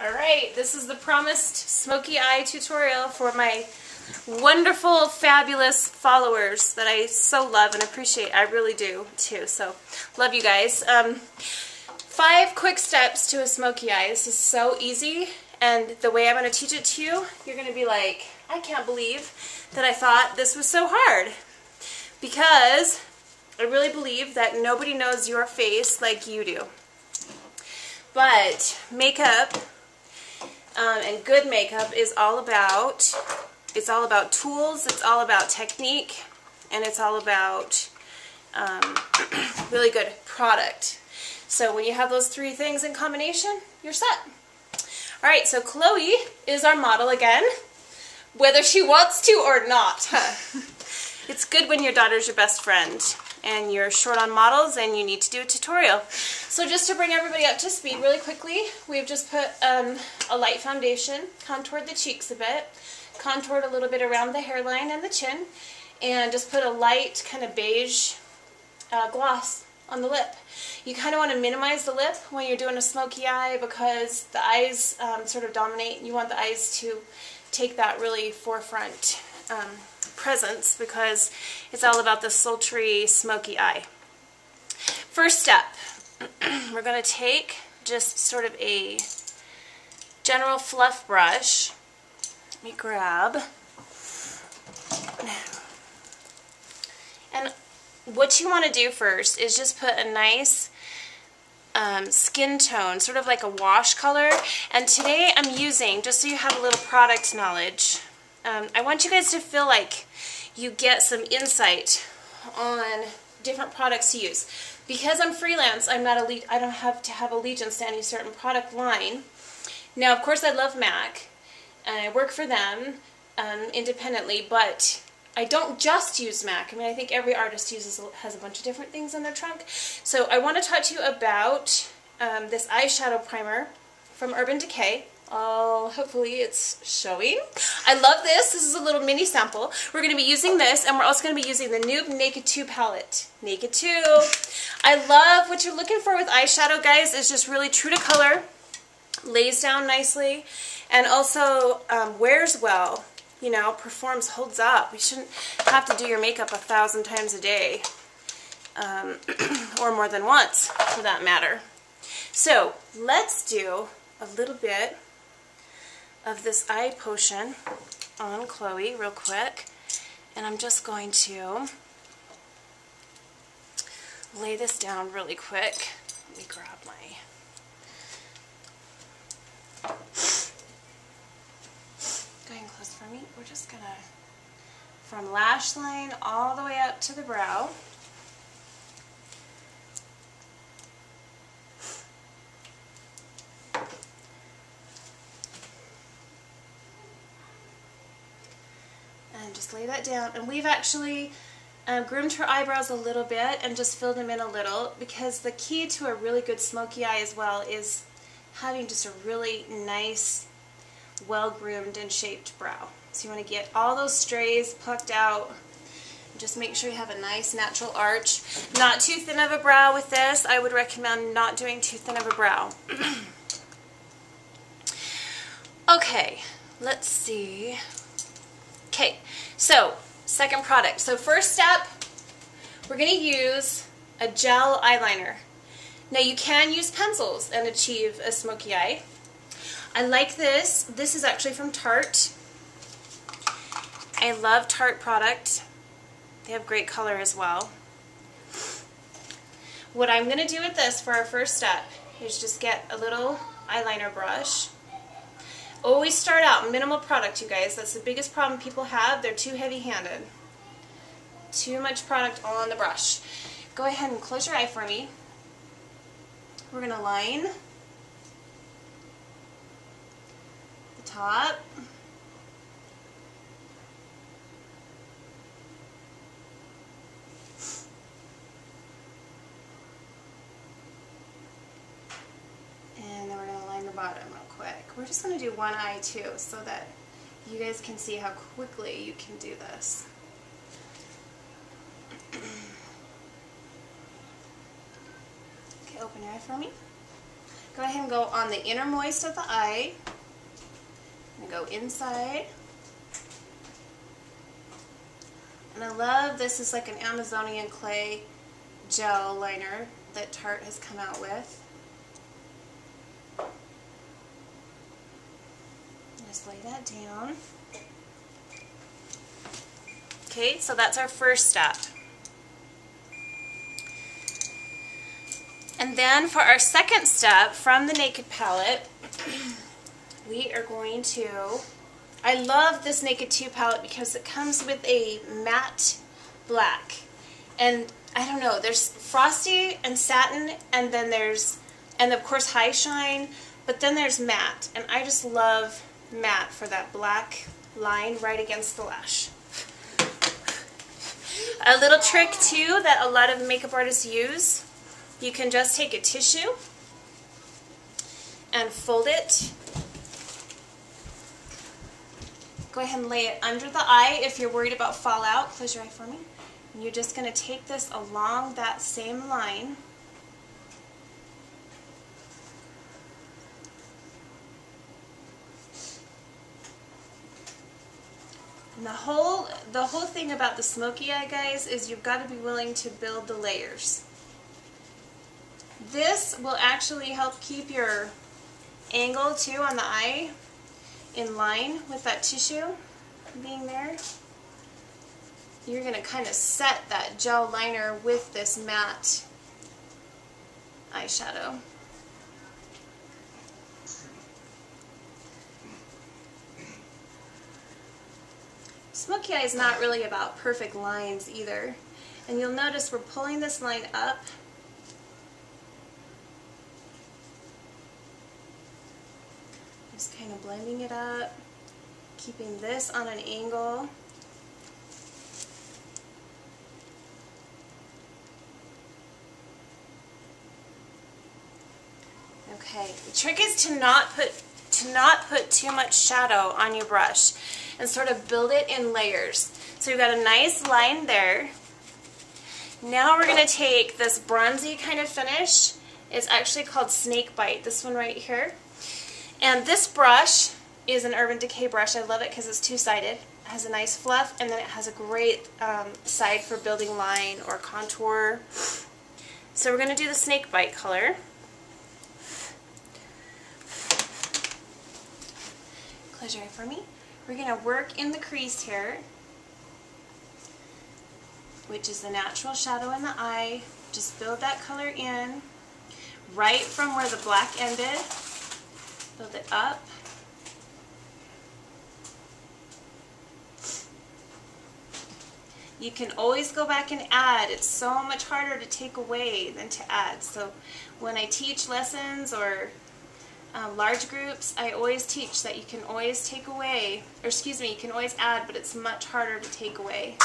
Alright, this is the promised Smokey Eye tutorial for my wonderful, fabulous followers that I so love and appreciate. I really do, too. So, love you guys. 5 quick steps to a Smokey Eye. This is so easy, and the way I'm going to teach it to you, you're going to be like, I can't believe that I thought this was so hard. Because I really believe that nobody knows your face like you do. But makeup and good makeup is all about tools, it's all about technique, and it's all about really good product. So when you have those 3 things in combination, you're set. Alright, so Chloe is our model again, whether she wants to or not. It's good when your daughter's your best friend and you're short on models and you need to do a tutorial. So just to bring everybody up to speed really quickly, we've just put a light foundation, contoured the cheeks a bit, contoured a little bit around the hairline and the chin, and just put a light kind of beige gloss on the lip. You kind of want to minimize the lip when you're doing a smoky eye because the eyes sort of dominate. You want the eyes to take that really forefront presence because it's all about the sultry smoky eye. First step, we're going to take just sort of a general fluff brush. Let me grab. And what you want to do first is just put a nice skin tone, sort of like a wash color. And today I'm using, just so you have a little product knowledge, I want you guys to feel like you get some insight on different products to use. Because I'm freelance, I don't have to have allegiance to any certain product line. Now, of course, I love MAC, and I work for them independently, but I don't just use MAC. I mean, I think every artist has a bunch of different things in their trunk. So I want to talk to you about this eyeshadow primer from Urban Decay. Oh, hopefully it's showing. I love this. This is a little mini sample. We're going to be using this, and we're also going to be using the new Naked 2 palette. Naked 2. I love what you're looking for with eyeshadow, guys. It's just really true to color, lays down nicely, and also wears well. You know, performs, holds up. You shouldn't have to do your makeup 1,000 times a day, or more than once, for that matter. So, let's do a little bit of this eye potion on Chloe real quick, and I'm just going to lay this down really quick. Let me grab my going close for me. We're just gonna, from lash line all the way up to the brow. And just lay that down. And we've actually groomed her eyebrows a little bit and just filled them in a little, because the key to a really good smoky eye as well is having just a really nice, well-groomed and shaped brow. So you want to get all those strays plucked out. Just make sure you have a nice natural arch. Not too thin of a brow with this. I would recommend not doing too thin of a brow. Okay, let's see. Okay, so second product. So first step, we're going to use a gel eyeliner. Now you can use pencils and achieve a smoky eye. I like this. This is actually from Tarte. I love Tarte product. They have great color as well. What I'm going to do with this for our first step is just get a little eyeliner brush. Always start out minimal product, you guys. That's the biggest problem people have. They're too heavy-handed. Too much product on the brush. Go ahead and close your eye for me. We're going to line the top. And then we're going to line the bottom real quick. We're just going to do one eye too, so that you guys can see how quickly you can do this. Okay, open your eye for me. Go ahead and go on the innermost of the eye. And go inside. And I love this is like an Amazonian clay gel liner that Tarte has come out with. Just lay that down. Okay, so that's our first step. And then for our second step from the Naked palette, we are going to, I love this Naked 2 palette because it comes with a matte black. And I don't know, there's frosty and satin, and then there's, and of course high shine, but then there's matte. And I just love matte for that black line right against the lash. A little trick too that a lot of makeup artists use, you can just take a tissue and fold it. Go ahead and lay it under the eye if you're worried about fallout. Close your eye for me. And you're just going to take this along that same line. And the whole thing about the Smokey Eye, guys, is you've got to be willing to build the layers. This will actually help keep your angle too on the eye in line with that tissue being there. You're going to kind of set that gel liner with this matte eyeshadow. Smokey Eye is not really about perfect lines either. And you'll notice we're pulling this line up. Just kind of blending it up, keeping this on an angle. Okay, the trick is to not put too much shadow on your brush and sort of build it in layers. So you've got a nice line there. Now we're going to take this bronzy kind of finish. It's actually called Snake Bite, this one right here. And this brush is an Urban Decay brush. I love it because it's two-sided. It has a nice fluff, and then it has a great side for building line or contour. So we're going to do the Snake Bite color. Close your eye for me. We're going to work in the crease here, which is the natural shadow in the eye. Just build that color in right from where the black ended. Build it up. You can always go back and add. It's so much harder to take away than to add. So when I teach lessons or large groups, I always teach that you can always take away, or excuse me, you can always add, but it's much harder to take away.